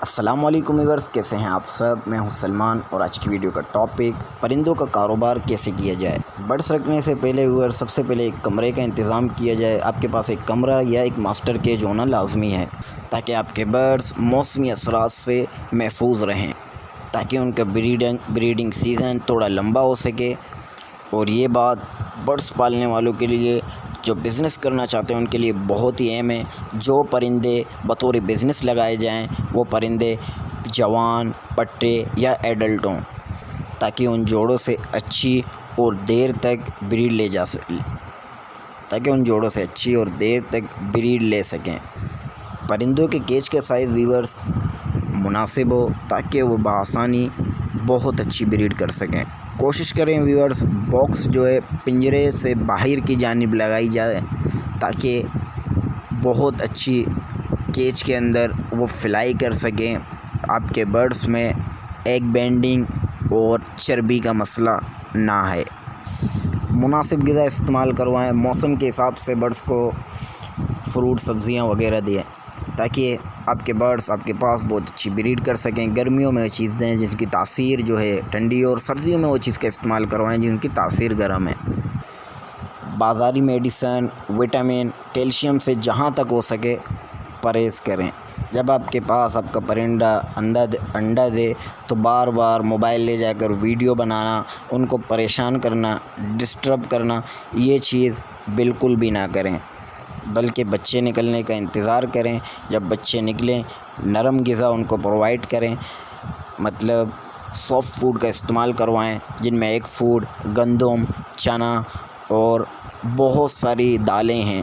السلام علیکم ویورز، کیسے ہیں آپ سب؟ میں ہوں سلمان اور آج کی ویڈیو کا ٹاپک پرندوں کا کاروبار کیسے کیا جائے۔ برڈس رکھنے سے پہلے ویورز سب سے پہلے ایک کمرے کا انتظام کیا جائے۔ آپ کے پاس ایک کمرہ یا ایک ماسٹر کیج ہونا لازمی ہے تاکہ آپ کے برڈس موسمی اثرات سے محفوظ رہیں، تاکہ ان کا بریڈنگ سیزن تھوڑا لمبا ہو سکے۔ اور یہ بات برڈس پالنے والوں کے لیے، جو بزنس کرنا چاہتے ہیں ان کے لیے بہت ہی اہم ہے۔ جو پرندے بطور بزنس لگائے جائیں وہ پرندے جوان، پٹے یا ایڈلٹ ہوں، تاکہ ان جوڑوں سے اچھی اور دیر تک بریڈ لے سکیں۔ پرندوں کے کیج کا سائز ویورز مناسب ہو تاکہ وہ بآسانی بہت اچھی بریڈ کر سکیں۔ کوشش کریں ویورز باکس جو ہے پنجرے سے باہر کی جانب لگائی جائے تاکہ بہت اچھی کیج کے اندر وہ فلائی کر سکیں۔ آپ کے برڈس میں ایگ بینڈنگ اور چربی کا مسئلہ نہ ہے۔ مناسب غذا استعمال کروائیں۔ موسم کے حساب سے برڈس کو فروٹ، سبزیاں وغیرہ دیں تاکہ آپ کے برڈس آپ کے پاس بہت اچھی بریڈ کر سکیں۔ گرمیوں میں وہ چیز دیں جن کی تاثیر جو ہے ٹھنڈی، اور سردیوں میں وہ چیز کا استعمال کروائیں جن کی تاثیر گرم ہے۔ بازاری میڈیسن، وٹامن، کیلشیم سے جہاں تک ہو سکے پرہیز کریں۔ جب آپ کے پاس آپ کا پرندہ انڈا دے تو بار بار موبائل لے جا کر ویڈیو بنانا، ان کو پریشان کرنا، ڈسٹرب کرنا، یہ چیز بالکل بھی نہ کریں، بلکہ بچے نکلنے کا انتظار کریں۔ جب بچے نکلیں نرم غذا ان کو پرووائڈ کریں، مطلب سافٹ فوڈ کا استعمال کروائیں جن میں ایگ فوڈ، گندم، چنا اور بہت ساری دالیں ہیں۔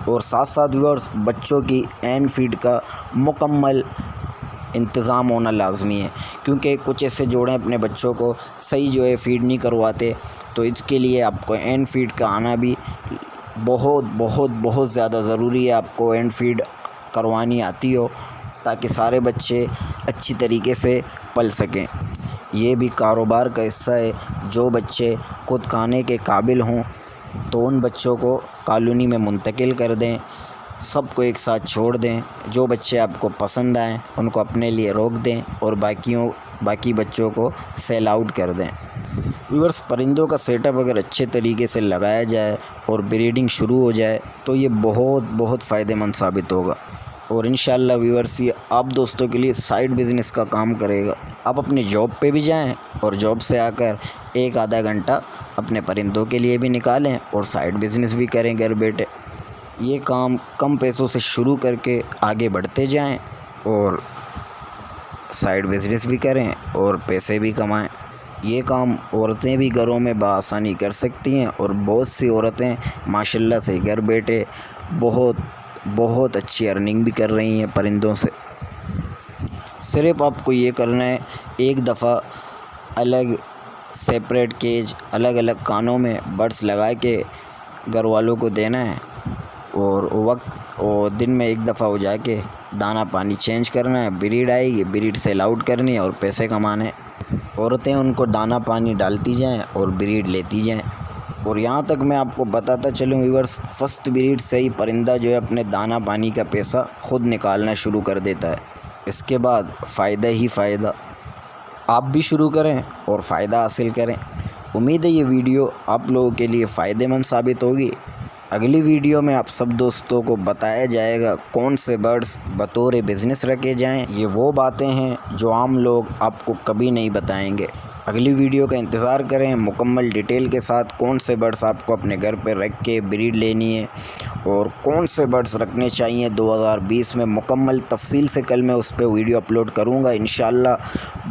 اور ساتھ ساتھ ویورز بچوں کی اینڈ فیڈ کا مکمل انتظام ہونا لازمی ہے، کیونکہ کچھ ایسے جوڑے اپنے بچوں کو صحیح جو ہے فیڈ نہیں کرواتے، تو اس کے لیے آپ کو اینڈ فیڈ کا آنا بھی بہت زیادہ ضروری ہے۔ آپ کو اینڈ فیڈ کروانی آتی ہو تاکہ سارے بچے اچھی طریقے سے پل سکیں۔ یہ بھی کاروبار کا حصہ ہے۔ جو بچے خود کھانے کے قابل ہوں تو ان بچوں کو کالونی میں منتقل کر دیں، سب کو ایک ساتھ چھوڑ دیں۔ جو بچے آپ کو پسند آئیں ان کو اپنے لیے روک دیں اور باقی بچوں کو سیل آؤٹ کر دیں۔ ویورز پرندوں کا سیٹ اپ اگر اچھے طریقے سے لگایا جائے اور بریڈنگ شروع ہو جائے تو یہ بہت فائدہ مند ثابت ہوگا، اور انشاءاللہ ویورز یہ آپ دوستوں کے لیے سائیڈ بزنس کا کام کرے گا۔ آپ اپنی جاب پہ بھی جائیں اور جاب سے آ کر ایک آدھا گھنٹہ اپنے پرندوں کے لیے بھی نکالیں اور سائیڈ بزنس بھی کریں گھر بیٹھے۔ یہ کام کم پیسوں سے شروع کر کے آگے بڑھتے جائیں اور سائیڈ بزنس بھی کریں اور پیسے بھی کمائیں۔ یہ کام عورتیں بھی گھروں میں بآسانی کر سکتی ہیں، اور بہت سی عورتیں ماشاءاللہ سے گھر بیٹھے بہت اچھی ارننگ بھی کر رہی ہیں پرندوں سے۔ صرف آپ کو یہ کرنا ہے، ایک دفعہ الگ سیپریٹ کیج، الگ الگ کانوں میں برڈس لگا کے گھر والوں کو دینا ہے، اور دن میں ایک دفعہ وہ جا کے دانہ پانی چینج کرنا ہے۔ بریڈ آئے گی، بریڈ سیل آؤٹ کرنی ہے اور پیسے کمانے۔ عورتیں ان کو دانہ پانی ڈالتی جائیں اور بریڈ لیتی جائیں۔ اور یہاں تک میں آپ کو بتاتا چلوں ویورز، فرسٹ بریڈ سے ہی پرندہ جو ہے اپنے دانہ پانی کا پیسہ خود نکالنا شروع کر دیتا ہے۔ اس کے بعد فائدہ ہی فائدہ۔ آپ بھی شروع کریں اور فائدہ حاصل کریں۔ امید ہے یہ ویڈیو آپ لوگوں کے لیے فائدہ مند ثابت ہوگی۔ اگلی ویڈیو میں آپ سب دوستوں کو بتایا جائے گا کون سے برڈس بطور بزنس رکھے جائیں۔ یہ وہ باتیں ہیں جو عام لوگ آپ کو کبھی نہیں بتائیں گے۔ اگلی ویڈیو کا انتظار کریں، مکمل ڈیٹیل کے ساتھ کون سے برڈس آپ کو اپنے گھر پہ رکھ کے بریڈ لینی ہے اور کون سے برڈس رکھنے چاہیے 2020 میں، مکمل تفصیل سے کل میں اس پہ ویڈیو اپلوڈ کروں گا۔ انشاءاللہ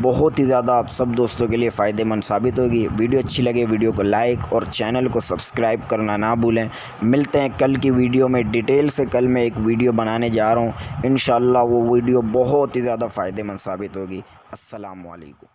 بہت ہی زیادہ آپ سب دوستوں کے لیے فائدہ مند ثابت ہوگی۔ ویڈیو اچھی لگے ویڈیو کو لائک اور چینل کو سبسکرائب کرنا نہ بھولیں۔ ملتے ہیں کل کی ویڈیو میں، ڈیٹیل سے کل میں ایک ویڈیو بنانے جا رہا ہوں، انشاءاللہ وہ ویڈیو بہت ہی زیادہ فائدہ مند ثابت ہوگی۔ السلام علیکم۔